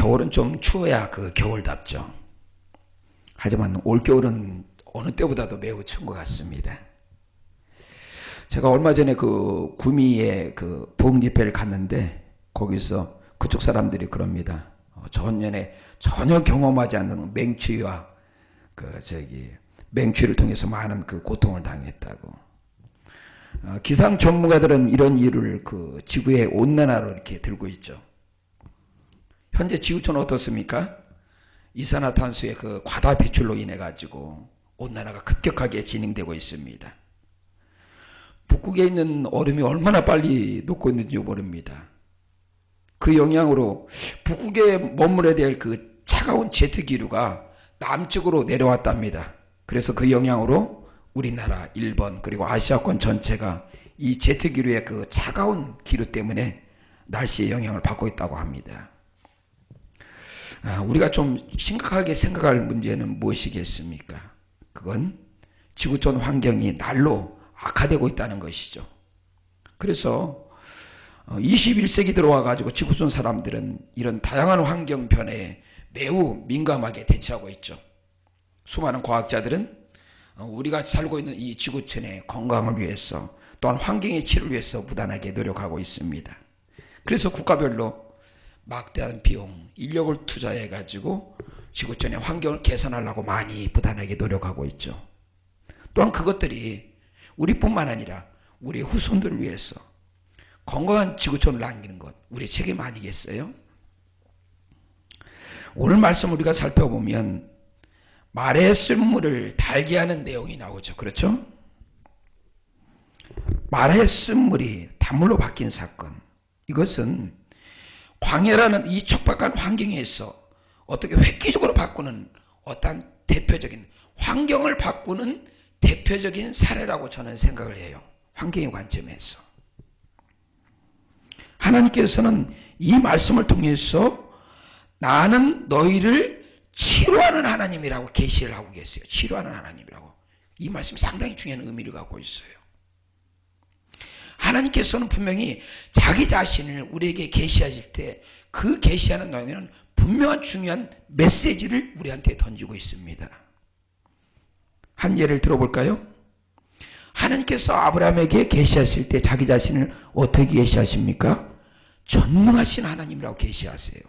겨울은 좀 추워야 그 겨울답죠. 하지만 올겨울은 어느 때보다도 매우 추운 것 같습니다. 제가 얼마 전에 그 구미에 그 부흥집회를 갔는데 거기서 그쪽 사람들이 그럽니다. 전년에 전혀 경험하지 않는 맹추위와 맹추위를 통해서 많은 그 고통을 당했다고. 기상 전문가들은 이런 이유를 그 지구의 온난화로 이렇게 들고 있죠. 현재 지구촌은 어떻습니까? 이산화탄소의 그 과다 배출로 인해 가지고 온난화가 급격하게 진행되고 있습니다. 북극에 있는 얼음이 얼마나 빨리 녹고 있는지 모릅니다. 그 영향으로 북극에 머물러야 될 그 차가운 제트 기류가 남쪽으로 내려왔답니다. 그래서 그 영향으로 우리나라, 일본 그리고 아시아권 전체가 이 제트 기류의 그 차가운 기류 때문에 날씨의 영향을 받고 있다고 합니다. 우리가 좀 심각하게 생각할 문제는 무엇이겠습니까? 그건 지구촌 환경이 날로 악화되고 있다는 것이죠. 그래서 21세기 들어와 가지고 지구촌 사람들은 이런 다양한 환경 변화에 매우 민감하게 대처하고 있죠. 수많은 과학자들은 우리가 살고 있는 이 지구촌의 건강을 위해서 또한 환경의 질을 위해서 무단하게 노력하고 있습니다. 그래서 국가별로 막대한 비용, 인력을 투자해 가지고 지구촌의 환경을 개선하려고 많이 부단하게 노력하고 있죠. 또한 그것들이 우리뿐만 아니라 우리 후손들을 위해서 건강한 지구촌을 남기는 것, 우리의 책임 아니겠어요? 오늘 말씀 우리가 살펴보면 말의 쓴물을 달게 하는 내용이 나오죠. 그렇죠? 말의 쓴물이 단물로 바뀐 사건. 이것은 광야라는 이 척박한 환경에서 어떻게 획기적으로 바꾸는 어떤 대표적인 환경을 바꾸는 대표적인 사례라고 저는 생각을 해요. 환경의 관점에서. 하나님께서는 이 말씀을 통해서 나는 너희를 치료하는 하나님이라고 계시를 하고 계세요. 치료하는 하나님이라고. 이 말씀이 상당히 중요한 의미를 갖고 있어요. 하나님께서는 분명히 자기 자신을 우리에게 계시하실 때 그 계시하는 내용에는 분명한 중요한 메시지를 우리한테 던지고 있습니다. 한 예를 들어볼까요? 하나님께서 아브라함에게 계시하실 때 자기 자신을 어떻게 계시하십니까? 전능하신 하나님이라고 계시하세요.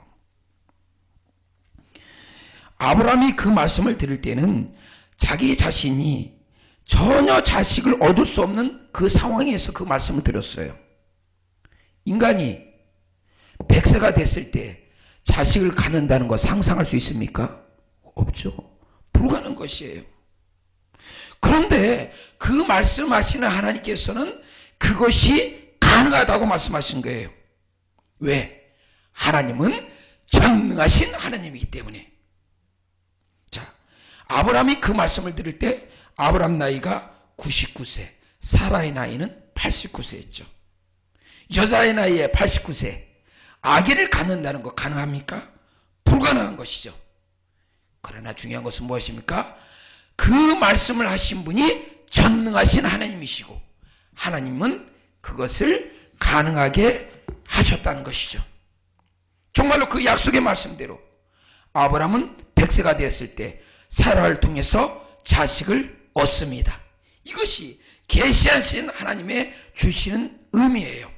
아브라함이 그 말씀을 들을 때는 자기 자신이 전혀 자식을 얻을 수 없는 그 상황에서 그 말씀을 들었어요. 인간이 100세가 됐을 때 자식을 갖는다는 거 상상할 수 있습니까? 없죠. 불가능한 것이에요. 그런데 그 말씀하시는 하나님께서는 그것이 가능하다고 말씀하신 거예요. 왜? 하나님은 전능하신 하나님이기 때문에. 자, 아브라함이 그 말씀을 들을 때 아브라함 나이가 99세, 사라의 나이는 89세였죠. 여자의 나이에 89세, 아기를 갖는다는 거 가능합니까? 불가능한 것이죠. 그러나 중요한 것은 무엇입니까? 그 말씀을 하신 분이 전능하신 하나님이시고 하나님은 그것을 가능하게 하셨다는 것이죠. 정말로 그 약속의 말씀대로 아브라함은 100세가 되었을 때 사라를 통해서 자식을 얻습니다. 이것이 계시하신 하나님의 주시는 의미예요.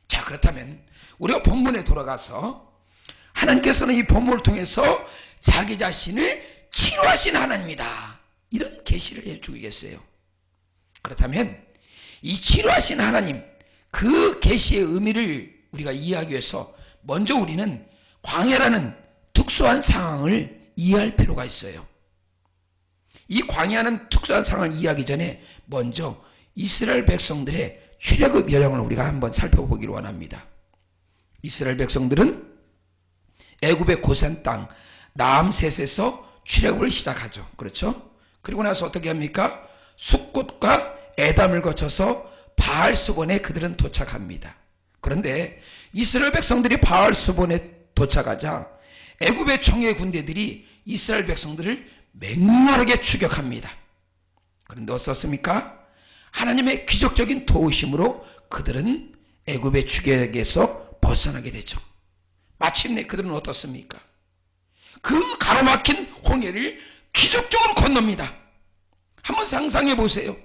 자, 그렇다면 우리가 본문에 돌아가서 하나님께서는 이 본문을 통해서 자기 자신을 치료하신 하나님이다. 이런 계시를 해주고 계세요. 그렇다면 이 치료하신 하나님, 그 계시의 의미를 우리가 이해하기 위해서 먼저 우리는 광야라는 특수한 상황을 이해할 필요가 있어요. 이 광야는 특수한 상황을 이해하기 전에 먼저 이스라엘 백성들의 출애굽 여정을 우리가 한번 살펴보기를 원합니다. 이스라엘 백성들은 애굽의 고센 땅 남셋에서 출애굽을 시작하죠. 그렇죠? 그리고 나서 어떻게 합니까? 숫곳과 에담을 거쳐서 바알스본에 그들은 도착합니다. 그런데 이스라엘 백성들이 바알스본에 도착하자 애굽의 정예 군대들이 이스라엘 백성들을 맹렬하게 추격합니다. 그런데 어떻습니까? 하나님의 기적적인 도우심으로 그들은 애굽의 추격에서 벗어나게 되죠. 마침내 그들은 어떻습니까? 그 가로막힌 홍해를 기적적으로 건넙니다. 한번 상상해 보세요.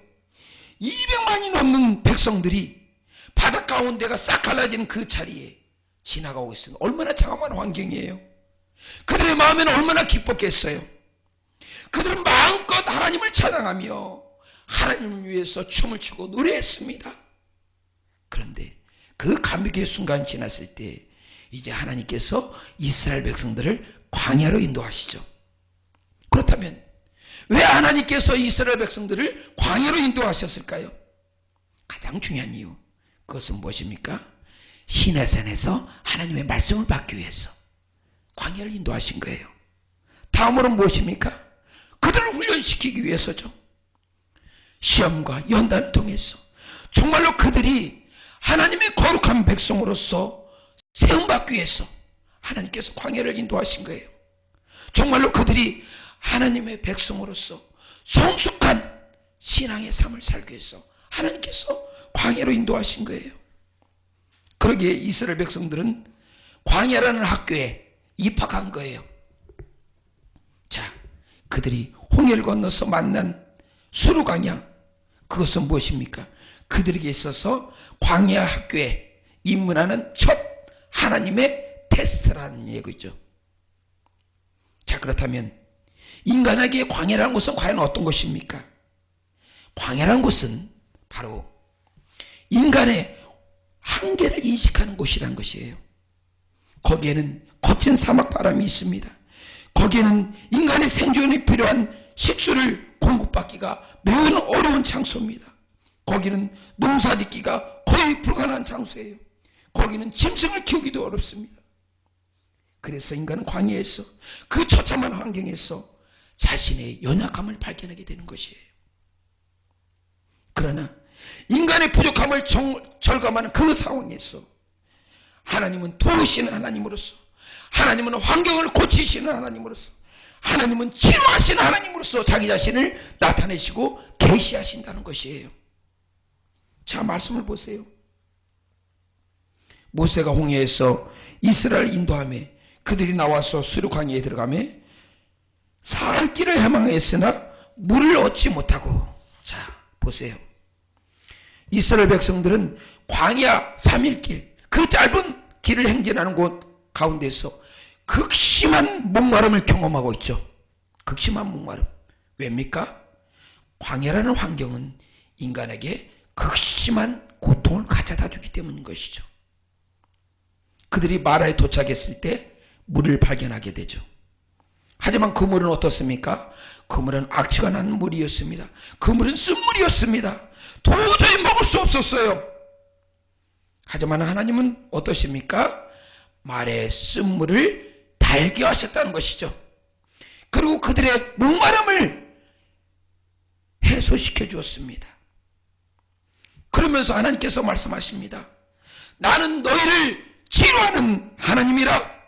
200만이 넘는 백성들이 바닷 가운데가 싹 갈라진 그 자리에 지나가고 있습니다. 얼마나 장엄한 환경이에요. 그들의 마음에는 얼마나 기뻤겠어요. 그들은 마음껏 하나님을 찬양하며 하나님을 위해서 춤을 추고 노래했습니다. 그런데 그 감격의 순간 지났을 때 이제 하나님께서 이스라엘 백성들을 광야로 인도하시죠. 그렇다면 왜 하나님께서 이스라엘 백성들을 광야로 인도하셨을까요? 가장 중요한 이유, 그것은 무엇입니까? 시내산에서 하나님의 말씀을 받기 위해서 광야를 인도하신 거예요. 다음으로는 무엇입니까? 그들을 훈련시키기 위해서죠. 시험과 연단을 통해서 정말로 그들이 하나님의 거룩한 백성으로서 세움받기 위해서 하나님께서 광야를 인도하신 거예요. 정말로 그들이 하나님의 백성으로서 성숙한 신앙의 삶을 살기 위해서 하나님께서 광야로 인도하신 거예요. 그러기에 이스라엘 백성들은 광야라는 학교에 입학한 거예요. 자, 그들이 홍해를 건너서 만난 수르광야, 그것은 무엇입니까? 그들에게 있어서 광야 학교에 입문하는 첫 하나님의 테스트라는 얘기죠. 자, 그렇다면 인간에게 광야라는 것은 과연 어떤 것입니까? 광야라는 것은 바로 인간의 한계를 인식하는 곳이라는 것이에요. 거기에는 거친 사막 바람이 있습니다. 거기에는 인간의 생존에 필요한 식수를 공급받기가 매우 어려운 장소입니다. 거기는 농사 짓기가 거의 불가능한 장소예요. 거기는 짐승을 키우기도 어렵습니다. 그래서 인간은 광야에서, 그 처참한 환경에서 자신의 연약함을 발견하게 되는 것이에요. 그러나 인간의 부족함을 절감하는 그 상황에서 하나님은 도우시는 하나님으로서, 하나님은 환경을 고치시는 하나님으로서, 하나님은 치료하시는 하나님으로서 자기 자신을 나타내시고 계시하신다는 것이에요. 자, 말씀을 보세요. 모세가 홍해에서 이스라엘 인도함에 그들이 나와서 수르광야에 들어가매 살 길을 해망했으나 물을 얻지 못하고, 자 보세요. 이스라엘 백성들은 광야 3일길, 그 짧은 길을 행진하는 곳 가운데서 극심한 목마름을 경험하고 있죠. 극심한 목마름. 왜입니까? 광야라는 환경은 인간에게 극심한 고통을 가져다 주기 때문인 것이죠. 그들이 마라에 도착했을 때 물을 발견하게 되죠. 하지만 그 물은 어떻습니까? 그 물은 악취가 나는 물이었습니다. 그 물은 쓴물이었습니다. 도저히 먹을 수 없었어요. 하지만 하나님은 어떠십니까? 말의 쓴물을 달게 하셨다는 것이죠. 그리고 그들의 목마름을 해소시켜 주었습니다. 그러면서 하나님께서 말씀하십니다. 나는 너희를 치료하는 하나님이라.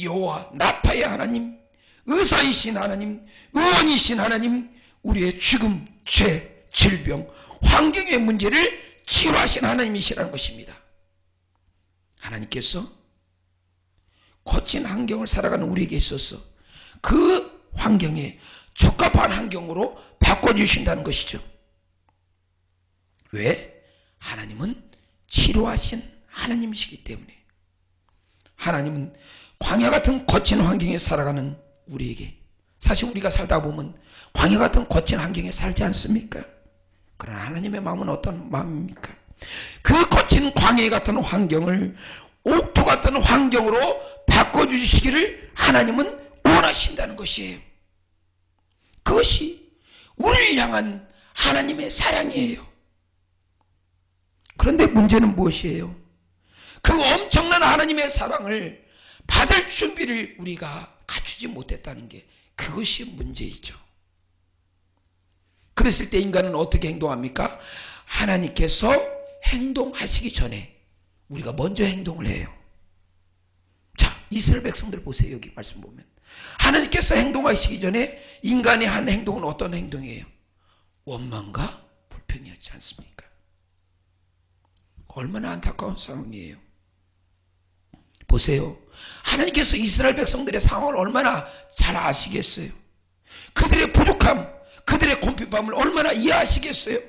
여호와 나파의 하나님, 의사이신 하나님, 의원이신 하나님, 우리의 죽음, 죄, 질병, 환경의 문제를 치료하신 하나님이시라는 것입니다. 하나님께서 거친 환경을 살아가는 우리에게 있어서 그 환경에 적합한 환경으로 바꿔주신다는 것이죠. 왜? 하나님은 치료하신 하나님이시기 때문에. 하나님은 광야 같은 거친 환경에 살아가는 우리에게, 사실 우리가 살다 보면 광야 같은 거친 환경에 살지 않습니까? 그러나 하나님의 마음은 어떤 마음입니까? 그 거친 광야 같은 환경을 옥토 같은 환경으로 바꿔주시기를 하나님은 원하신다는 것이에요. 그것이 우리를 향한 하나님의 사랑이에요. 그런데 문제는 무엇이에요? 그 엄청난 하나님의 사랑을 받을 준비를 우리가 갖추지 못했다는 게, 그것이 문제이죠. 그랬을 때 인간은 어떻게 행동합니까? 하나님께서 행동하시기 전에 우리가 먼저 행동을 해요. 자, 이스라엘 백성들 보세요. 여기 말씀 보면 하나님께서 행동하시기 전에 인간의 한 행동은 어떤 행동이에요? 원망과 불평이었지 않습니까? 얼마나 안타까운 상황이에요. 보세요. 하나님께서 이스라엘 백성들의 상황을 얼마나 잘 아시겠어요? 그들의 부족함, 그들의 곤핍함을 얼마나 이해하시겠어요?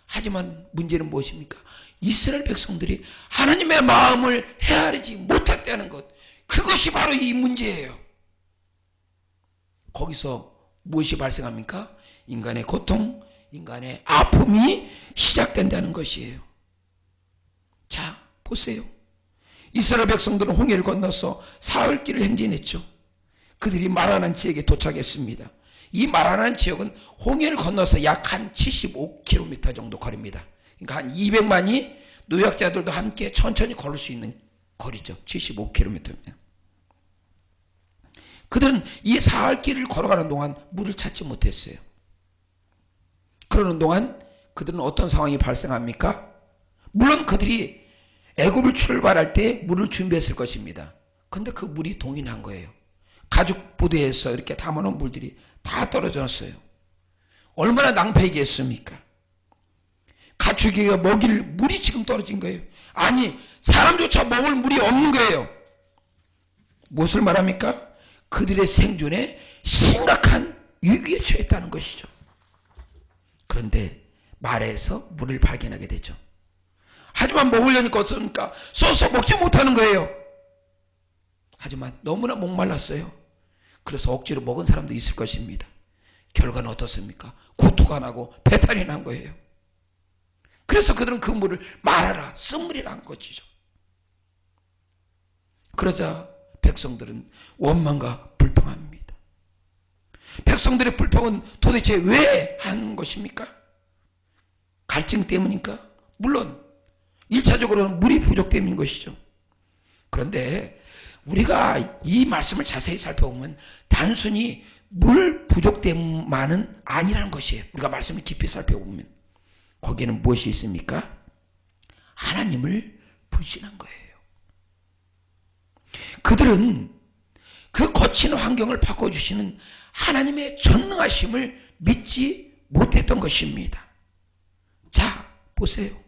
하지만 문제는 무엇입니까? 이스라엘 백성들이 하나님의 마음을 헤아리지 못했다는 것, 그것이 바로 이 문제예요. 거기서 무엇이 발생합니까? 인간의 고통, 인간의 아픔이 시작된다는 것이에요. 자, 보세요. 이스라엘 백성들은 홍해를 건너서 사흘길을 행진했죠. 그들이 마라난 지역에 도착했습니다. 이 마라난 지역은 홍해를 건너서 약 한 75km 정도 거리입니다. 그러니까 한 200만이 노약자들도 함께 천천히 걸을 수 있는 거리죠. 75km면. 그들은 이 사흘길을 걸어가는 동안 물을 찾지 못했어요. 그러는 동안 그들은 어떤 상황이 발생합니까? 물론 그들이 애굽을 출발할 때 물을 준비했을 것입니다. 그런데 그 물이 동이 난 거예요. 가죽 부대에서 이렇게 담아놓은 물들이 다 떨어졌어요. 얼마나 낭패이겠습니까? 가축에게 먹일 물이 지금 떨어진 거예요. 아니, 사람조차 먹을 물이 없는 거예요. 무엇을 말합니까? 그들의 생존에 심각한 위기에 처했다는 것이죠. 그런데 말에서 물을 발견하게 되죠. 하지만 먹으려니까 어떻습니까? 써서 먹지 못하는 거예요. 하지만 너무나 목말랐어요. 그래서 억지로 먹은 사람도 있을 것입니다. 결과는 어떻습니까? 구토가 나고 배탈이 난 거예요. 그래서 그들은 그 물을 말하라, 쓴물이라 한 것이죠. 그러자 백성들은 원망과 불평합니다. 백성들의 불평은 도대체 왜 하는 것입니까? 갈증 때문입니까? 물론 1차적으로는 물이 부족 때문인 것이죠. 그런데 우리가 이 말씀을 자세히 살펴보면 단순히 물 부족 때문만은 아니라는 것이에요. 우리가 말씀을 깊이 살펴보면 거기에는 무엇이 있습니까? 하나님을 불신한 거예요. 그들은 그 거친 환경을 바꿔주시는 하나님의 전능하심을 믿지 못했던 것입니다. 자, 보세요.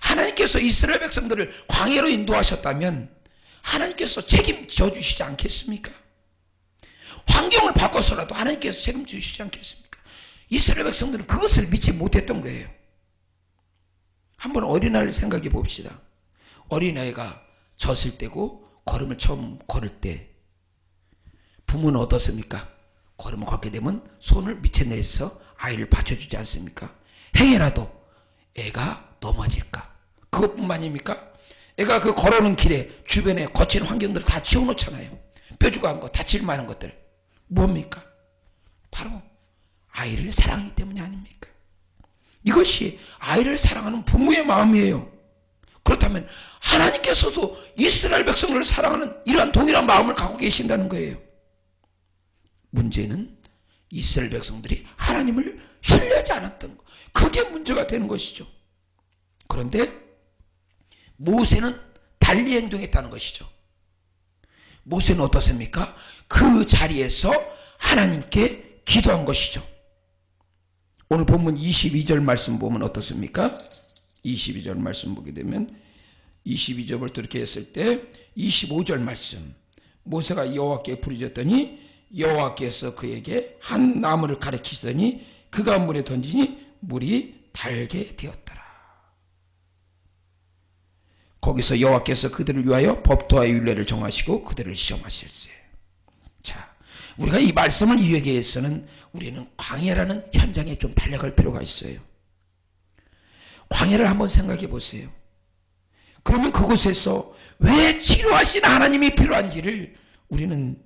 하나님께서 이스라엘 백성들을 광야로 인도하셨다면 하나님께서 책임져 주시지 않겠습니까? 환경을 바꿔서라도 하나님께서 책임져 주시지 않겠습니까? 이스라엘 백성들은 그것을 믿지 못했던 거예요. 한번 어린아이를 생각해 봅시다. 어린아이가 젖을 떼고 걸음을 처음 걸을 때 부모는 어떻습니까? 걸음을 걷게 되면 손을 밑에 내서 아이를 받쳐주지 않습니까? 행여라도 애가 넘어질까? 그것뿐만입니까? 애가 그 걸어오는 길에 주변에 거친 환경들을 다 지워놓잖아요. 뾰족한 거, 다칠 만한 것들. 뭡니까? 바로 아이를 사랑하기 때문이 아닙니까? 이것이 아이를 사랑하는 부모의 마음이에요. 그렇다면 하나님께서도 이스라엘 백성을 사랑하는 이러한 동일한 마음을 갖고 계신다는 거예요. 문제는 이스라엘 백성들이 하나님을 신뢰하지 않았던 것. 그게 문제가 되는 것이죠. 그런데 모세는 달리 행동했다는 것이죠. 모세는 어떻습니까? 그 자리에서 하나님께 기도한 것이죠. 오늘 본문 22절 말씀 보면 어떻습니까? 22절 말씀 보게 되면 22절부터 이렇게 했을 때 25절 말씀, 모세가 여호와께 부르짖었더니 여호와께서 그에게 한 나무를 가리키시더니 그가 물에 던지니 물이 달게 되었더라. 거기서 여호와께서 그들을 위하여 법도와 율례를 정하시고 그들을 시험하실세. 자, 우리가 이 말씀을 이해하기 위해서는 우리는 광야라는 현장에 좀 달려갈 필요가 있어요. 광야를 한번 생각해 보세요. 그러면 그곳에서 왜 치료하신 하나님이 필요한지를 우리는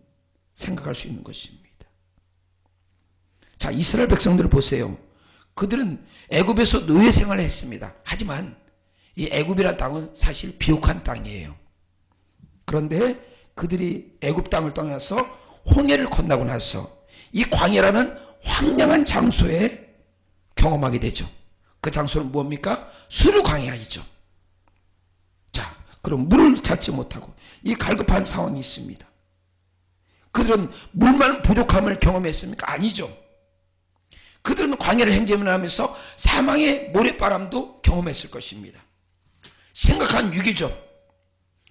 생각할 수 있는 것입니다. 자, 이스라엘 백성들을 보세요. 그들은 애굽에서 노예 생활을 했습니다. 하지만 이 애굽이라는 땅은 사실 비옥한 땅이에요. 그런데 그들이 애굽 땅을 떠나서 홍해를 건너고 나서 이 광야라는 황량한 장소에 경험하게 되죠. 그 장소는 뭡니까? 수르 광야이죠. 자, 그럼 물을 찾지 못하고 이 갈급한 상황이 있습니다. 그들은 물만 부족함을 경험했습니까? 아니죠. 그들은 광야를 행진하면서 사망의 모래바람도 경험했을 것입니다. 심각한 위기죠.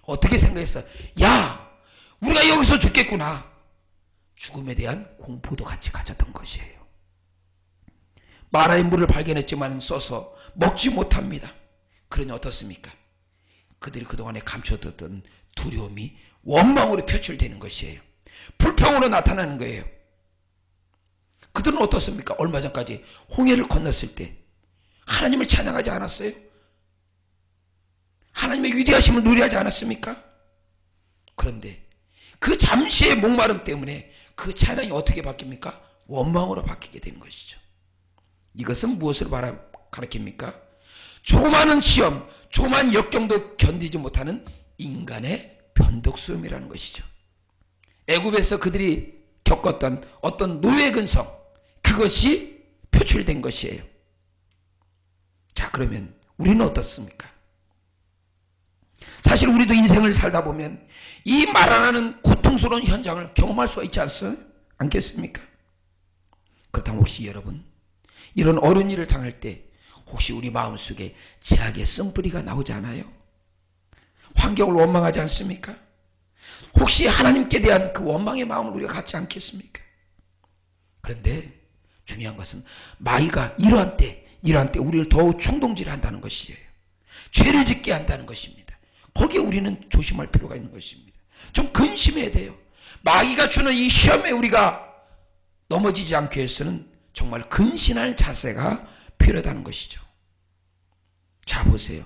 어떻게 생각했어요? 야, 우리가 여기서 죽겠구나. 죽음에 대한 공포도 같이 가졌던 것이에요. 마라의 물을 발견했지만 써서 먹지 못합니다. 그러니 어떻습니까? 그들이 그동안에 감춰뒀던 두려움이 원망으로 표출되는 것이에요. 불평으로 나타나는 거예요. 그들은 어떻습니까? 얼마 전까지 홍해를 건넜을 때 하나님을 찬양하지 않았어요? 하나님의 위대하심을 노래하지 않았습니까? 그런데 그 잠시의 목마름 때문에 그 찬양이 어떻게 바뀝니까? 원망으로 바뀌게 되는 것이죠. 이것은 무엇을 가르칩니까? 조그마한 시험, 조그마한 역경도 견디지 못하는 인간의 변덕스러움이라는 것이죠. 애굽에서 그들이 겪었던 어떤 노예 근성, 그것이 표출된 것이에요. 자, 그러면 우리는 어떻습니까? 사실 우리도 인생을 살다 보면 이 말 안 하는 고통스러운 현장을 경험할 수가 있지 않겠습니까? 그렇다면 혹시 여러분, 이런 어려운 일을 당할 때 혹시 우리 마음속에 제약의 쓴뿌리가 나오지 않아요? 환경을 원망하지 않습니까? 혹시 하나님께 대한 그 원망의 마음을 우리가 갖지 않겠습니까? 그런데 중요한 것은 마귀가 이러한 때 우리를 더욱 충동질한다는 것이에요. 죄를 짓게 한다는 것입니다. 거기에 우리는 조심할 필요가 있는 것입니다. 좀 근심해야 돼요. 마귀가 주는 이 시험에 우리가 넘어지지 않기 위해서는 정말 근신할 자세가 필요하다는 것이죠. 자, 보세요.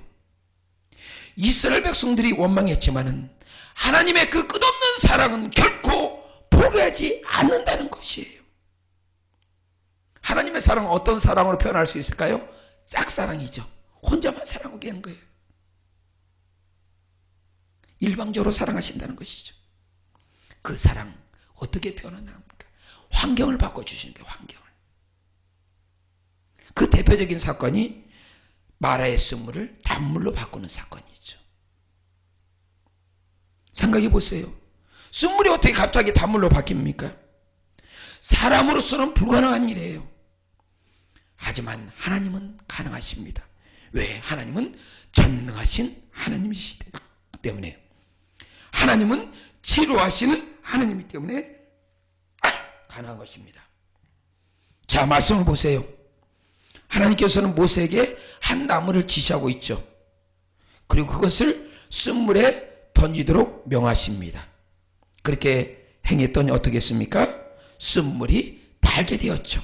이스라엘 백성들이 원망했지만은 하나님의 그 끝없는 사랑은 결코 포기하지 않는다는 것이에요. 하나님의 사랑은 어떤 사랑으로 표현할 수 있을까요? 짝사랑이죠. 혼자만 사랑하게 하는 거예요. 일방적으로 사랑하신다는 것이죠. 그 사랑 어떻게 표현하는가? 환경을 바꿔주시는 거예요. 환경을. 그 대표적인 사건이 마라의 쓴물을 단물로 바꾸는 사건이죠. 생각해 보세요. 쓴물이 어떻게 갑자기 단물로 바뀝니까? 사람으로서는 불가능한 일이에요. 하지만 하나님은 가능하십니다. 왜? 하나님은 전능하신 하나님이시기 때문에. 하나님은 치료하시는 하나님이기 때문에 가능한 것입니다. 자, 말씀을 보세요. 하나님께서는 모세에게 한 나무를 지시하고 있죠. 그리고 그것을 쓴물에 던지도록 명하십니다. 그렇게 행했더니 어떻게 했습니까? 쓴물이 달게 되었죠.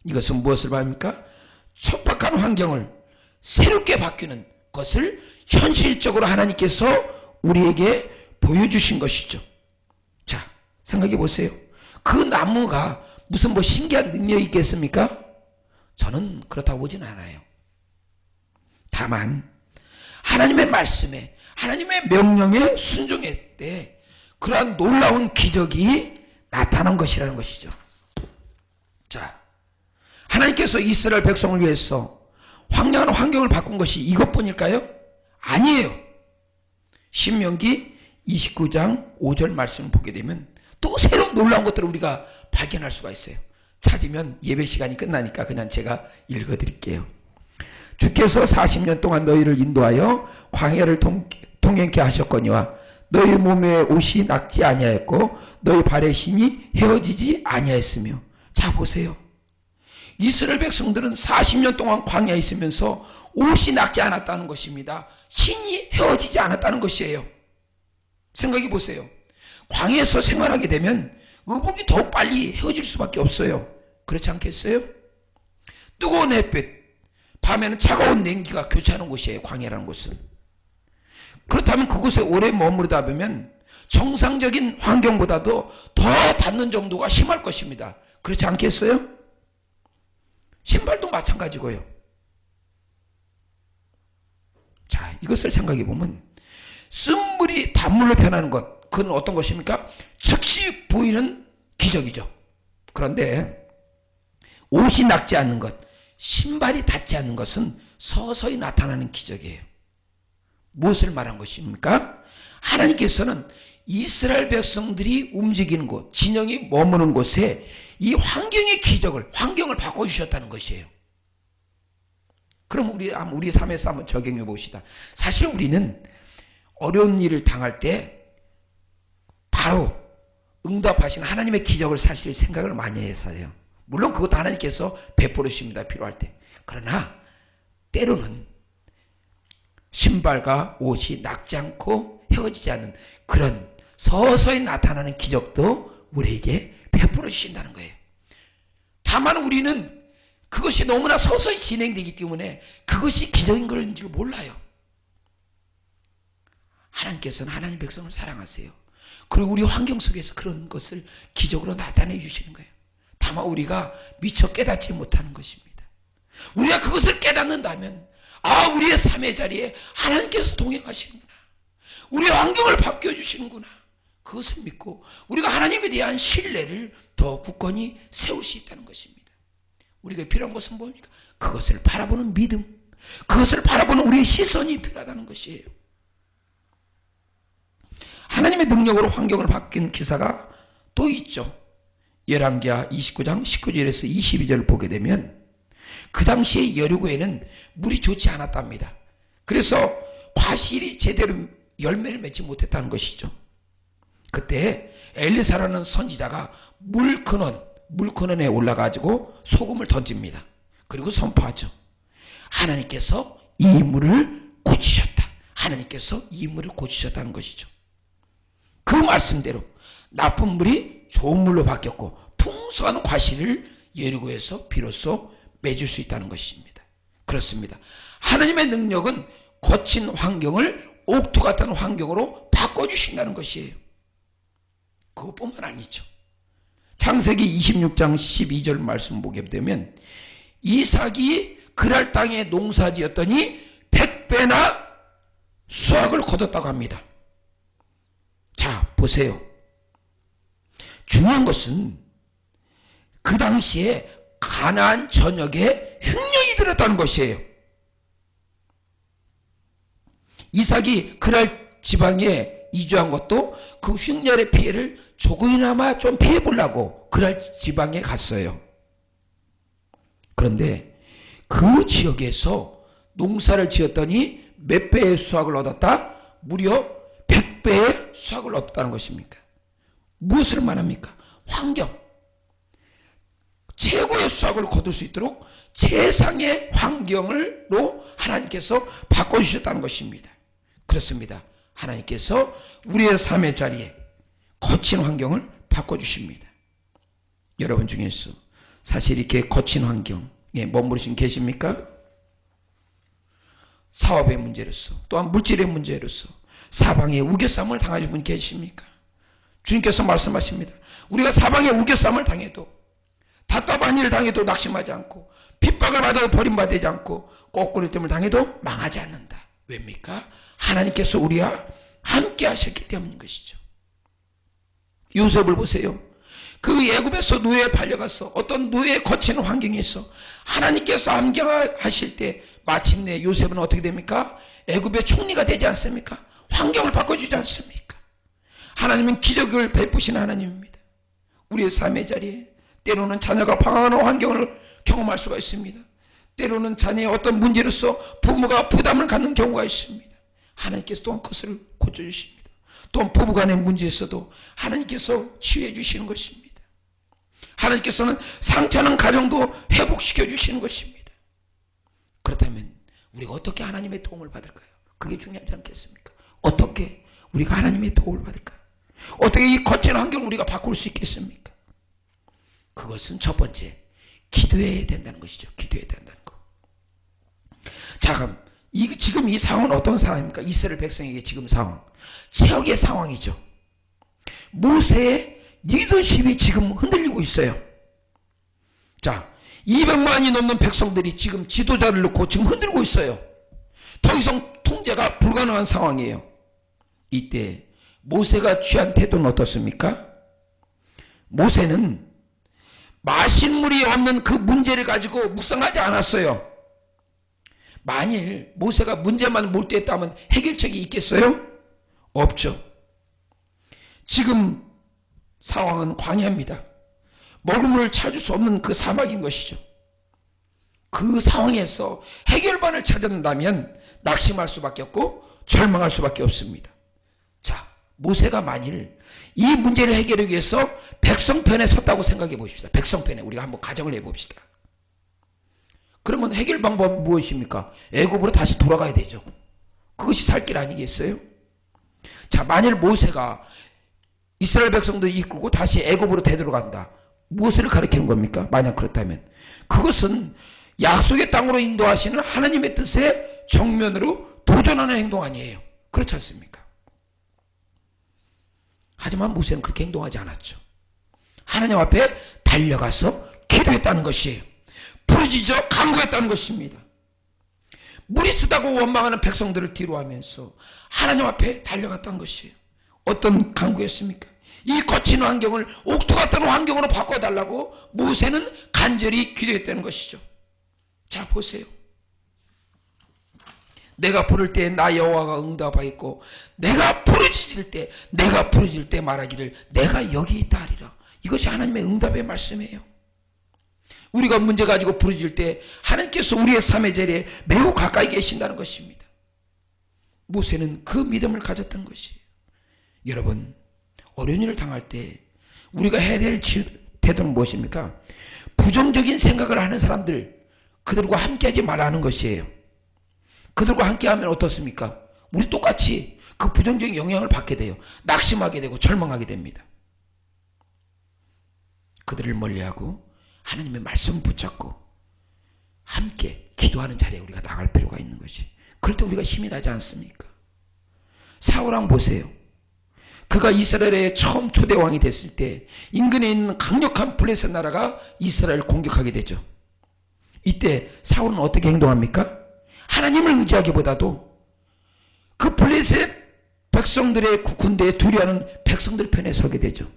이것은 무엇을 말합니까? 척박한 환경을 새롭게 바뀌는 것을 현실적으로 하나님께서 우리에게 보여주신 것이죠. 자, 생각해 보세요. 그 나무가 무슨 신기한 능력이 있겠습니까? 저는 그렇다고 보진 않아요. 다만 하나님의 말씀에, 하나님의 명령에 순종할 때 그러한 놀라운 기적이 나타난 것이라는 것이죠. 자, 하나님께서 이스라엘 백성을 위해서 황량한 환경을 바꾼 것이 이것뿐일까요? 아니에요. 신명기 29장 5절 말씀을 보게 되면 또 새로운 놀라운 것들을 우리가 발견할 수가 있어요. 찾으면 예배 시간이 끝나니까 그냥 제가 읽어드릴게요. 주께서 40년 동안 너희를 인도하여 광야를 통행케 하셨거니와 너희 몸에 옷이 낙지 아니하였고 너희 발의 신이 헤어지지 아니하였으며. 자, 보세요. 이스라엘 백성들은 40년 동안 광야에 있으면서 옷이 낙지 않았다는 것입니다. 신이 헤어지지 않았다는 것이에요. 생각해 보세요. 광야에서 생활하게 되면 의복이 더욱 빨리 헤어질 수밖에 없어요. 그렇지 않겠어요? 뜨거운 햇빛, 밤에는 차가운 냉기가 교차하는 곳이에요. 광야라는 곳은. 그렇다면 그곳에 오래 머무르다 보면 정상적인 환경보다도 더 닿는 정도가 심할 것입니다. 그렇지 않겠어요? 신발도 마찬가지고요. 자, 이것을 생각해 보면 쓴물이 단물로 변하는 것, 그건 어떤 것입니까? 즉시 보이는 기적이죠. 그런데 옷이 낙지 않는 것, 신발이 닿지 않는 것은 서서히 나타나는 기적이에요. 무엇을 말한 것입니까? 하나님께서는 이스라엘 백성들이 움직이는 곳, 진영이 머무는 곳에 이 환경의 기적을, 환경을 바꿔주셨다는 것이에요. 그럼 우리 삶에서 한번 적용해 봅시다. 사실 우리는 어려운 일을 당할 때 바로 응답하시는 하나님의 기적을 사실 생각을 많이 해서요. 물론 그것도 하나님께서 베풀으십니다. 필요할 때. 그러나 때로는 신발과 옷이 낡지 않고 헤어지지 않는 그런 서서히 나타나는 기적도 우리에게 베풀어 주신다는 거예요. 다만 우리는 그것이 너무나 서서히 진행되기 때문에 그것이 기적인 것인 줄 몰라요. 하나님께서는 하나님 백성을 사랑하세요. 그리고 우리 환경 속에서 그런 것을 기적으로 나타내 주시는 거예요. 다만 우리가 미처 깨닫지 못하는 것입니다. 우리가 그것을 깨닫는다면 우리의 삶의 자리에 하나님께서 동행하시는구나. 우리의 환경을 바뀌어주시는구나. 그것을 믿고 우리가 하나님에 대한 신뢰를 더 굳건히 세울 수 있다는 것입니다. 우리가 필요한 것은 뭡니까? 그것을 바라보는 믿음, 그것을 바라보는 우리의 시선이 필요하다는 것이에요. 하나님의 능력으로 환경을 바뀐 기사가 또 있죠. 열왕기하 29장 19절에서 22절을 보게 되면 그 당시에 여리고에는 물이 좋지 않았답니다. 그래서 과실이 제대로 열매를 맺지 못했다는 것이죠. 그때 엘리사라는 선지자가 물근원에 올라가지고 소금을 던집니다. 그리고 선포하죠. 하나님께서 이 물을 고치셨다. 하나님께서 이 물을 고치셨다는 것이죠. 그 말씀대로 나쁜 물이 좋은 물로 바뀌었고 풍성한 과실을 여리고에서 비로소 맺을 수 있다는 것입니다. 그렇습니다. 하나님의 능력은 거친 환경을 옥토 같은 환경으로 바꿔주신다는 것이에요. 그것뿐만 아니죠. 창세기 26장 12절 말씀 보게 되면 이삭이 그랄 땅에 농사지었더니 100배나 수확을 거뒀다고 합니다. 자, 보세요. 중요한 것은 그 당시에 가나안 전역에 흉년이 들었다는 것이에요. 이삭이 그랄 지방에 이주한 것도 그 흉년의 피해를 조금이나마 좀 피해보려고 그랄 지방에 갔어요. 그런데 그 지역에서 농사를 지었더니 몇 배의 수확을 얻었다? 무려 100배의 수확을 얻었다는 것입니까? 무엇을 말합니까? 환경. 최고의 수확을 거둘 수 있도록 최상의 환경으로 하나님께서 바꿔주셨다는 것입니다. 그렇습니다. 하나님께서 우리의 삶의 자리에 거친 환경을 바꿔주십니다. 여러분 중에서 사실 이렇게 거친 환경에 머무르신 계십니까? 사업의 문제로서 또한 물질의 문제로서 사방에 우겨쌈을 당하신 분 계십니까? 주님께서 말씀하십니다. 우리가 사방에 우겨쌈을 당해도 답답한 일을 당해도 낙심하지 않고 핍박을 받아도 버림받지 않고 꼬꾸리뜸을 당해도 망하지 않는다. 왜입니까? 하나님께서 우리와 함께 하셨기 때문인 것이죠. 요셉을 보세요. 그 애굽에서 노예에 팔려가서 어떤 노예에 거치는 환경에서 하나님께서 함께 하실 때 마침내 요셉은 어떻게 됩니까? 애굽의 총리가 되지 않습니까? 환경을 바꿔주지 않습니까? 하나님은 기적을 베푸시는 하나님입니다. 우리의 삶의 자리에 때로는 자녀가 방황하는 환경을 경험할 수가 있습니다. 때로는 자녀의 어떤 문제로서 부모가 부담을 갖는 경우가 있습니다. 하나님께서 또한 그것을 고쳐주십니다. 또한 부부간의 문제에서도 하나님께서 치유해 주시는 것입니다. 하나님께서는 상처하는 가정도 회복시켜 주시는 것입니다. 그렇다면 우리가 어떻게 하나님의 도움을 받을까요? 그게 중요하지 않겠습니까? 어떻게 우리가 하나님의 도움을 받을까요? 어떻게 이 거친 환경을 우리가 바꿀 수 있겠습니까? 그것은 첫 번째, 기도해야 된다는 것이죠. 기도해야 된다는 거. 자, 그럼 지금 이 상황은 어떤 상황입니까? 이스라엘 백성에게 지금 상황. 최악의 상황이죠. 모세의 리더십이 지금 흔들리고 있어요. 자, 200만이 넘는 백성들이 지금 지도자를 놓고 지금 흔들고 있어요. 더 이상 통제가 불가능한 상황이에요. 이때 모세가 취한 태도는 어떻습니까? 모세는 마실 물이 없는 그 문제를 가지고 묵상하지 않았어요. 만일 모세가 문제만 몰두했다면 해결책이 있겠어요? 없죠. 지금 상황은 광야입니다. 먹을 물을 찾을 수 없는 그 사막인 것이죠. 그 상황에서 해결반을 찾는다면 낙심할 수밖에 없고 절망할 수밖에 없습니다. 자, 모세가 만일 이 문제를 해결하기 위해서 백성편에 섰다고 생각해 보십시다. 백성편에 우리가 한번 가정을 해봅시다. 그러면 해결 방법은 무엇입니까? 애굽으로 다시 돌아가야 되죠. 그것이 살 길 아니겠어요? 자, 만일 모세가 이스라엘 백성들을 이끌고 다시 애굽으로 되돌아간다. 무엇을 가리키는 겁니까? 만약 그렇다면 그것은 약속의 땅으로 인도하시는 하나님의 뜻에 정면으로 도전하는 행동 아니에요. 그렇지 않습니까? 하지만 모세는 그렇게 행동하지 않았죠. 하나님 앞에 달려가서 기도했다는 것이에요. 부르짖어 간구했다는 것입니다. 물이 쓰다고 원망하는 백성들을 뒤로하면서 하나님 앞에 달려갔다는 것이에요. 어떤 간구였습니까? 이 거친 환경을 옥토 같은 환경으로 바꿔달라고 모세는 간절히 기도했다는 것이죠. 자, 보세요. 내가 부를 때 나 여호와가 응답하였고 내가 부르짖을 때 말하기를 내가 여기 있다 하리라. 이것이 하나님의 응답의 말씀이에요. 우리가 문제 가지고 부르짖을 때 하나님께서 우리의 삶의 자리에 매우 가까이 계신다는 것입니다. 모세는 그 믿음을 가졌던 것이에요. 여러분, 어려운 일을 당할 때 우리가 해야 될 태도는 무엇입니까? 부정적인 생각을 하는 사람들, 그들과 함께하지 말라는 것이에요. 그들과 함께하면 어떻습니까? 우리 똑같이 그 부정적인 영향을 받게 돼요. 낙심하게 되고 절망하게 됩니다. 그들을 멀리하고 하나님의 말씀 붙잡고 함께 기도하는 자리에 우리가 나갈 필요가 있는 것이. 그럴 때 우리가 힘이 나지 않습니까? 사울왕 보세요. 그가 이스라엘의 처음 초대왕이 됐을 때 인근에 있는 강력한 블레셋 나라가 이스라엘을 공격하게 되죠. 이때 사울은 어떻게 행동합니까? 하나님을 의지하기보다도 그 블레셋 백성들의 군대에 두려워하는 백성들 편에 서게 되죠.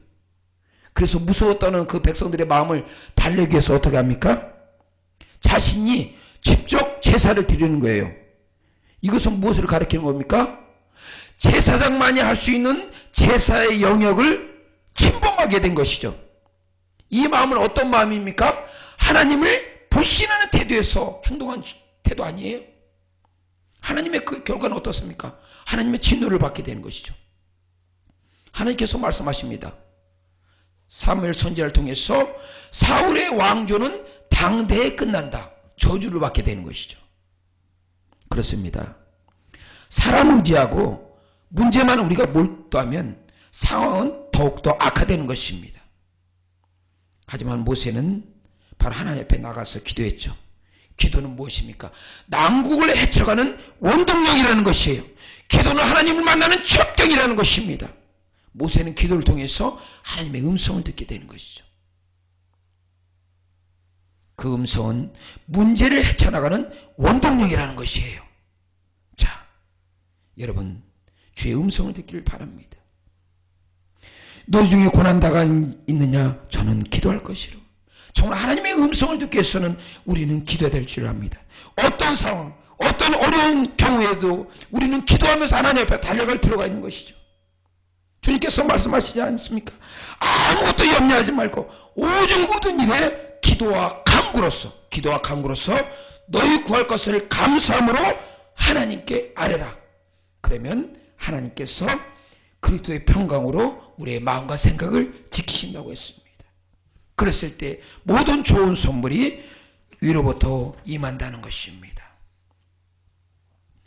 그래서 무서웠다는 그 백성들의 마음을 달래기 위해서 어떻게 합니까? 자신이 직접 제사를 드리는 거예요. 이것은 무엇을 가리키는 겁니까? 제사장만이 할 수 있는 제사의 영역을 침범하게 된 것이죠. 이 마음은 어떤 마음입니까? 하나님을 불신하는 태도에서 행동한 태도 아니에요? 하나님의 그 결과는 어떻습니까? 하나님의 진노를 받게 되는 것이죠. 하나님께서 말씀하십니다. 사무엘 선지자를 통해서 사울의 왕조는 당대에 끝난다. 저주를 받게 되는 것이죠. 그렇습니다. 사람 의지하고 문제만 우리가 몰두하면 상황은 더욱더 악화되는 것입니다. 하지만 모세는 바로 하나님 앞에 나가서 기도했죠. 기도는 무엇입니까? 난국을 헤쳐가는 원동력이라는 것이에요. 기도는 하나님을 만나는 첩경이라는 것입니다. 모세는 기도를 통해서 하나님의 음성을 듣게 되는 것이죠. 그 음성은 문제를 헤쳐나가는 원동력이라는 것이에요. 자, 여러분, 주의 음성을 듣기를 바랍니다. 너 중에 고난다가 있느냐? 저는 기도할 것이로. 정말 하나님의 음성을 듣기 위해서는 우리는 기도해야 될 줄 압니다. 어떤 상황, 어떤 어려운 경우에도 우리는 기도하면서 하나님 앞에 달려갈 필요가 있는 것이죠. 주님께서 말씀하시지 않습니까? 아무것도 염려하지 말고 오직 모든 일에 기도와 간구로서 너희 구할 것을 감사함으로 하나님께 아뢰라. 그러면 하나님께서 그리스도의 평강으로 우리의 마음과 생각을 지키신다고 했습니다. 그랬을 때 모든 좋은 선물이 위로부터 임한다는 것입니다.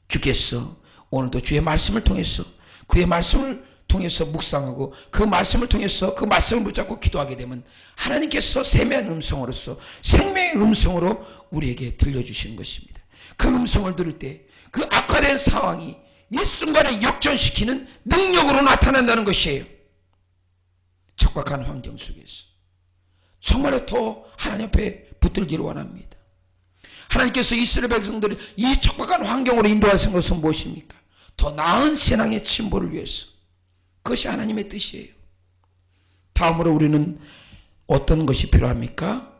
주께서 오늘도 주의 말씀을 통해서 그의 말씀을 통해서 묵상하고 그 말씀을 통해서 그 말씀을 붙잡고 기도하게 되면 하나님께서 세미한 음성으로서 생명의 음성으로 우리에게 들려주시는 것입니다. 그 음성을 들을 때 그 악화된 상황이 일순간에 역전시키는 능력으로 나타난다는 것이에요. 척박한 환경 속에서 정말로 더 하나님 앞에 붙들기를 원합니다. 하나님께서 이스라엘 백성들을 이 척박한 환경으로 인도하신 것은 무엇입니까? 더 나은 신앙의 진보를 위해서. 그것이 하나님의 뜻이에요. 다음으로 우리는 어떤 것이 필요합니까?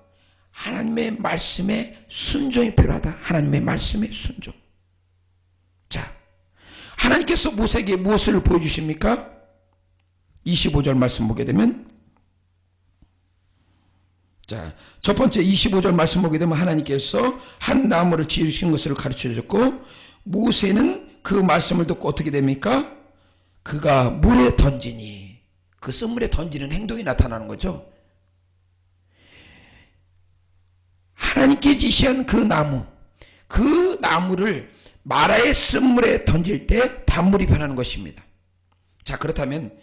하나님의 말씀에 순종이 필요하다. 하나님의 말씀에 순종. 자, 하나님께서 모세에게 무엇을 보여주십니까? 25절 말씀 보게 되면, 자, 첫 번째 25절 말씀 보게 되면 하나님께서 한 나무를 지으신 것을 가르쳐 줬고, 모세는 그 말씀을 듣고 어떻게 됩니까? 그가 물에 던지니, 그 쓴물에 던지는 행동이 나타나는 거죠. 하나님께 지시한 그 나무를 마라의 쓴물에 던질 때 단물이 변하는 것입니다. 자, 그렇다면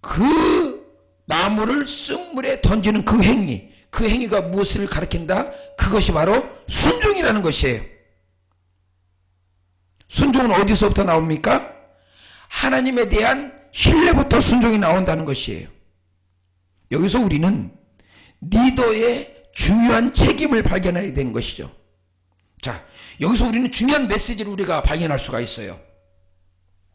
그 나무를 쓴물에 던지는 그 행위가 무엇을 가리킨다? 그것이 바로 순종이라는 것이에요. 순종은 어디서부터 나옵니까? 하나님에 대한 신뢰부터 순종이 나온다는 것이에요. 여기서 우리는 리더의 중요한 책임을 발견해야 되는 것이죠. 자, 여기서 우리는 중요한 메시지를 우리가 발견할 수가 있어요.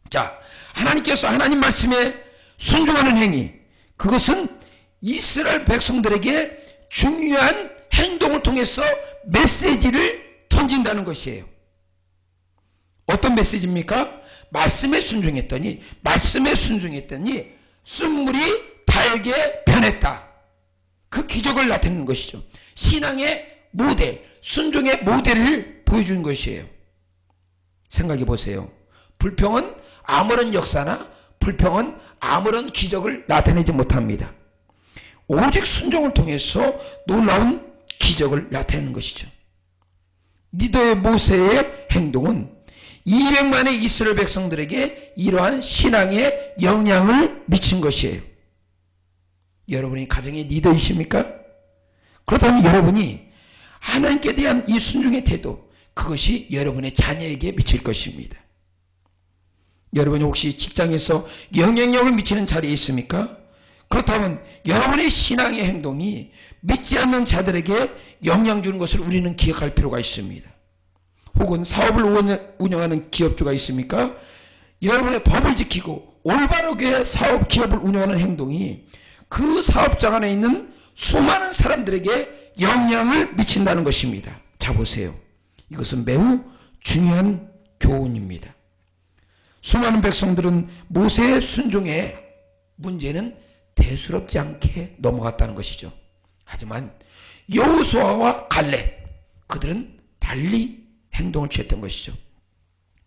자, 하나님께서 하나님 말씀에 순종하는 행위, 그것은 이스라엘 백성들에게 중요한 행동을 통해서 메시지를 던진다는 것이에요. 어떤 메시지입니까? 말씀에 순종했더니 쓴물이 달게 변했다. 그 기적을 나타내는 것이죠. 신앙의 모델, 순종의 모델을 보여주는 것이에요. 생각해 보세요. 불평은 아무런 역사나 불평은 아무런 기적을 나타내지 못합니다. 오직 순종을 통해서 놀라운 기적을 나타내는 것이죠. 리더의 모세의 행동은 200만의 이스라엘 백성들에게 이러한 신앙의 영향을 미친 것이에요. 여러분이 가정의 리더이십니까? 그렇다면 여러분이 하나님께 대한 이 순종의 태도, 그것이 여러분의 자녀에게 미칠 것입니다. 여러분이 혹시 직장에서 영향력을 미치는 자리에 있습니까? 그렇다면 여러분의 신앙의 행동이 믿지 않는 자들에게 영향 주는 것을 우리는 기억할 필요가 있습니다. 혹은 사업을 운영하는 기업주가 있습니까? 여러분의 법을 지키고 올바르게 사업 기업을 운영하는 행동이 그 사업장 안에 있는 수많은 사람들에게 영향을 미친다는 것입니다. 자, 보세요. 이것은 매우 중요한 교훈입니다. 수많은 백성들은 모세의 순종에 문제는 대수롭지 않게 넘어갔다는 것이죠. 하지만 여호수아와 갈렙, 그들은 달리 행동을 취했던 것이죠.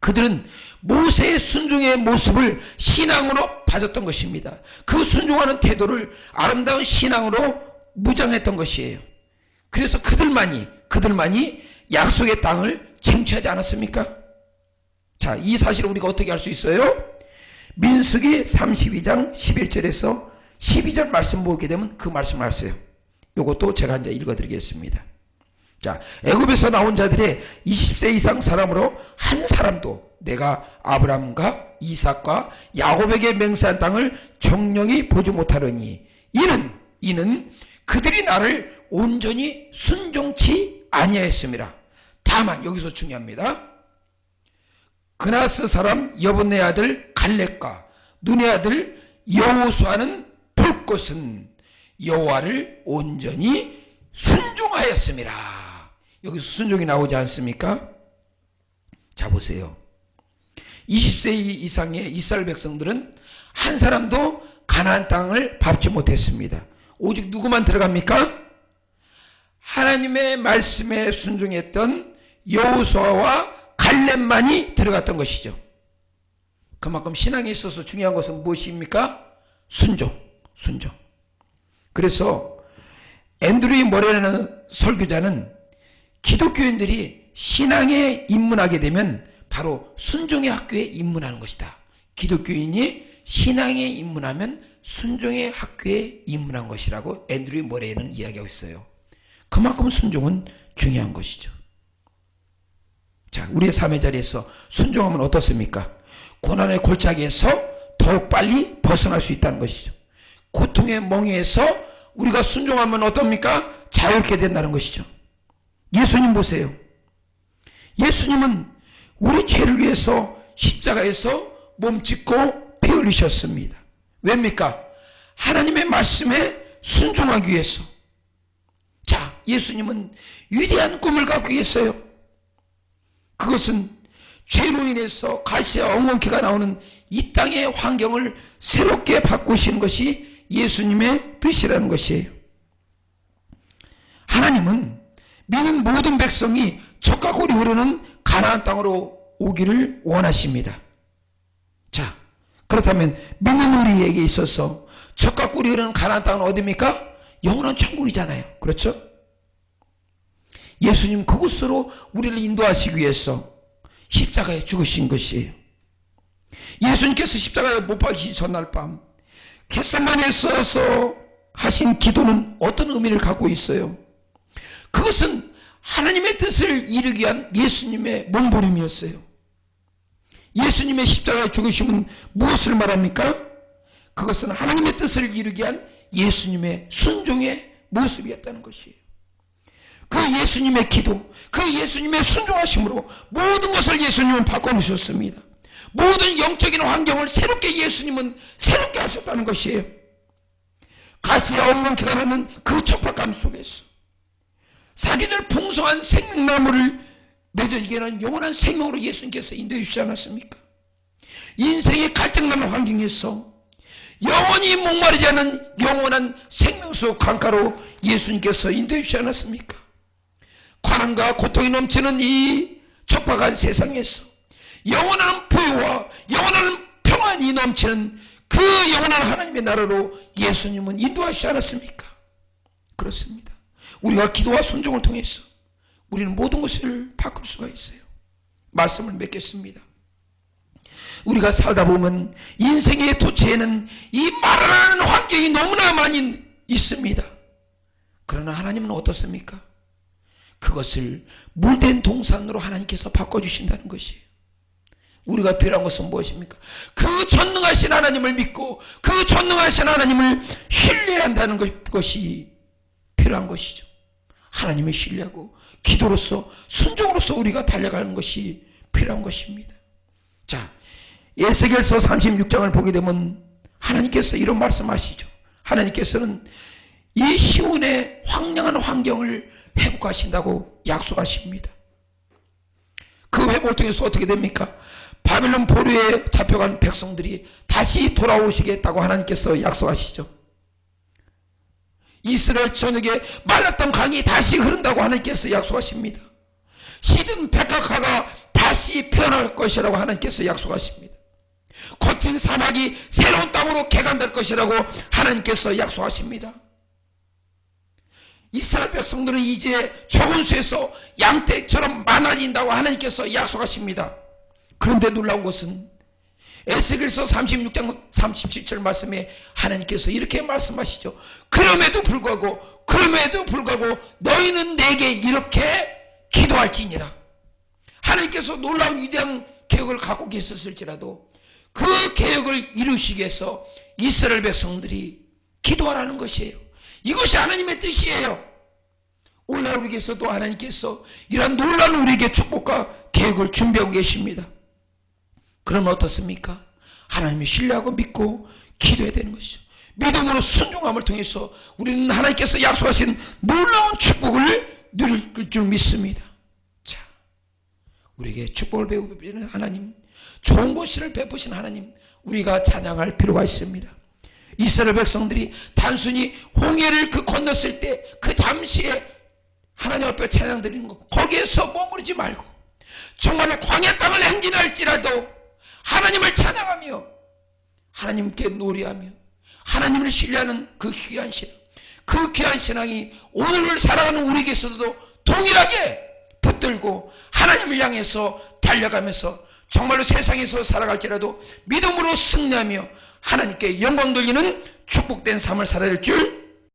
그들은 모세의 순종의 모습을 신앙으로 봐줬던 것입니다. 그 순종하는 태도를 아름다운 신앙으로 무장했던 것이에요. 그래서 그들만이 약속의 땅을 쟁취하지 않았습니까? 자, 이 사실을 우리가 어떻게 알 수 있어요? 민수기 32장 11절에서 12절 말씀 보게 되면 그 말씀을 하세요. 이것도 제가 이제 읽어드리겠습니다. 자, 애굽에서 나온 자들의 20세 이상 사람으로 한 사람도 내가 아브라함과 이삭과 야곱에게 맹세한 땅을 정령이 보지 못하려니 이는 그들이 나를 온전히 순종치 아니하였음이라. 다만 여기서 중요합니다. 그나스 사람 여분네 아들 갈렙과 눈의 아들 여호수아는 볼 것은 여호와를 온전히 순종하였음이라. 여기서 순종이 나오지 않습니까? 자, 보세요. 20세 이상의 이스라엘 백성들은 한 사람도 가나안 땅을 밟지 못했습니다. 오직 누구만 들어갑니까? 하나님의 말씀에 순종했던 여호수아와 갈렙만이 들어갔던 것이죠. 그만큼 신앙에 있어서 중요한 것은 무엇입니까? 순종. 그래서 앤드류 머레라는 설교자는 기독교인들이 신앙에 입문하게 되면 바로 순종의 학교에 입문하는 것이다. 기독교인이 신앙에 입문하면 순종의 학교에 입문한 것이라고 앤드류 머레이는 이야기하고 있어요. 그만큼 순종은 중요한 것이죠. 자, 우리의 삶의 자리에서 순종하면 어떻습니까? 고난의 골짜기에서 더욱 빨리 벗어날 수 있다는 것이죠. 고통의 멍에에서 우리가 순종하면 어떻습니까? 자유롭게 된다는 것이죠. 예수님 보세요. 예수님은 우리 죄를 위해서 십자가에서 몸짓고 피 흘리셨습니다. 왜입니까? 하나님의 말씀에 순종하기 위해서. 자, 예수님은 위대한 꿈을 갖고 계셨어요. 그것은 죄로 인해서 가시와 엉겅퀴가 나오는 이 땅의 환경을 새롭게 바꾸시는 것이 예수님의 뜻이라는 것이에요. 하나님은 믿는 모든 백성이 젖과 꿀이 흐르는 가나안 땅으로 오기를 원하십니다. 자, 그렇다면 믿는 우리에게 있어서 젖과 꿀이 흐르는 가나안 땅은 어디입니까? 영원한 천국이잖아요. 그렇죠? 예수님 그곳으로 우리를 인도하시기 위해서 십자가에 죽으신 것이에요. 예수님께서 십자가에 못 박히시 전날 밤 겟세마네에 서서 하신 기도는 어떤 의미를 갖고 있어요? 그것은 하나님의 뜻을 이루기 위한 예수님의 몸부림이었어요. 예수님의 십자가에 죽으심은 무엇을 말합니까? 그것은 하나님의 뜻을 이루기 위한 예수님의 순종의 모습이었다는 것이에요. 그 예수님의 기도, 그 예수님의 순종하심으로 모든 것을 예수님은 바꿔놓으셨습니다. 모든 영적인 환경을 새롭게 예수님은 새롭게 하셨다는 것이에요. 가시와 엉겅퀴가 나는 그 척박함 속에서 사계절 풍성한 생명나무를 맺어지게 하는 영원한 생명으로 예수님께서 인도해 주시지 않았습니까? 인생의 갈증나는 환경에서 영원히 목마르지 않은 영원한 생명수 강가로 예수님께서 인도해 주시지 않았습니까? 고난과 고통이 넘치는 이 척박한 세상에서 영원한 부유와 영원한 평안이 넘치는 그 영원한 하나님의 나라로 예수님은 인도하시지 않았습니까? 그렇습니다. 우리가 기도와 순종을 통해서 우리는 모든 것을 바꿀 수가 있어요. 말씀을 맺겠습니다. 우리가 살다 보면 인생의 도처에는 이 말하는 환경이 너무나 많이 있습니다. 그러나 하나님은 어떻습니까? 그것을 물된 동산으로 하나님께서 바꿔주신다는 것이에요. 우리가 필요한 것은 무엇입니까? 그 전능하신 하나님을 믿고 그 전능하신 하나님을 신뢰한다는 것이 필요한 것이죠. 하나님을 신뢰하고 기도로서 순종으로서 우리가 달려가는 것이 필요한 것입니다. 자, 에스겔서 36장을 보게 되면 하나님께서 이런 말씀하시죠. 하나님께서는 이 시온의 황량한 환경을 회복하신다고 약속하십니다. 그 회복을 통해서 어떻게 됩니까? 바벨론 포로에 잡혀간 백성들이 다시 돌아오시겠다고 하나님께서 약속하시죠. 이스라엘 전역에 말랐던 강이 다시 흐른다고 하나님께서 약속하십니다. 시든 백합화가 다시 피어날 것이라고 하나님께서 약속하십니다. 거친 사막이 새로운 땅으로 개간될 것이라고 하나님께서 약속하십니다. 이스라엘 백성들은 이제 적은 수에서 양떼처럼 많아진다고 하나님께서 약속하십니다. 그런데 놀라운 것은 에스겔서 36장 37절 말씀에 하나님께서 이렇게 말씀하시죠. 그럼에도 불구하고 너희는 내게 이렇게 기도할지니라. 하나님께서 놀라운 위대한 계획을 갖고 계셨을지라도 그 계획을 이루시기 위해서 이스라엘 백성들이 기도하라는 것이에요. 이것이 하나님의 뜻이에요. 오늘 우리에게서도 하나님께서 이러한 놀라운 우리에게 축복과 계획을 준비하고 계십니다. 그러면 어떻습니까? 하나님을 신뢰하고 믿고 기도해야 되는 것이죠. 믿음으로 순종함을 통해서 우리는 하나님께서 약속하신 놀라운 축복을 누릴 줄 믿습니다. 자, 우리에게 축복을 베푸시는 하나님, 좋은 것을 베푸신 하나님, 우리가 찬양할 필요가 있습니다. 이스라엘 백성들이 단순히 홍해를 건넜을 때 그 잠시에 하나님 앞에 찬양 드리는 것, 거기에서 머무르지 말고 정말로 광야 땅을 행진할지라도 하나님을 찬양하며 하나님께 노래하며 하나님을 신뢰하는 그 귀한 신앙, 그 귀한 신앙이 오늘을 살아가는 우리에게서도 동일하게 붙들고 하나님을 향해서 달려가면서 정말로 세상에서 살아갈지라도 믿음으로 승리하며 하나님께 영광 돌리는 축복된 삶을 살아야 될 줄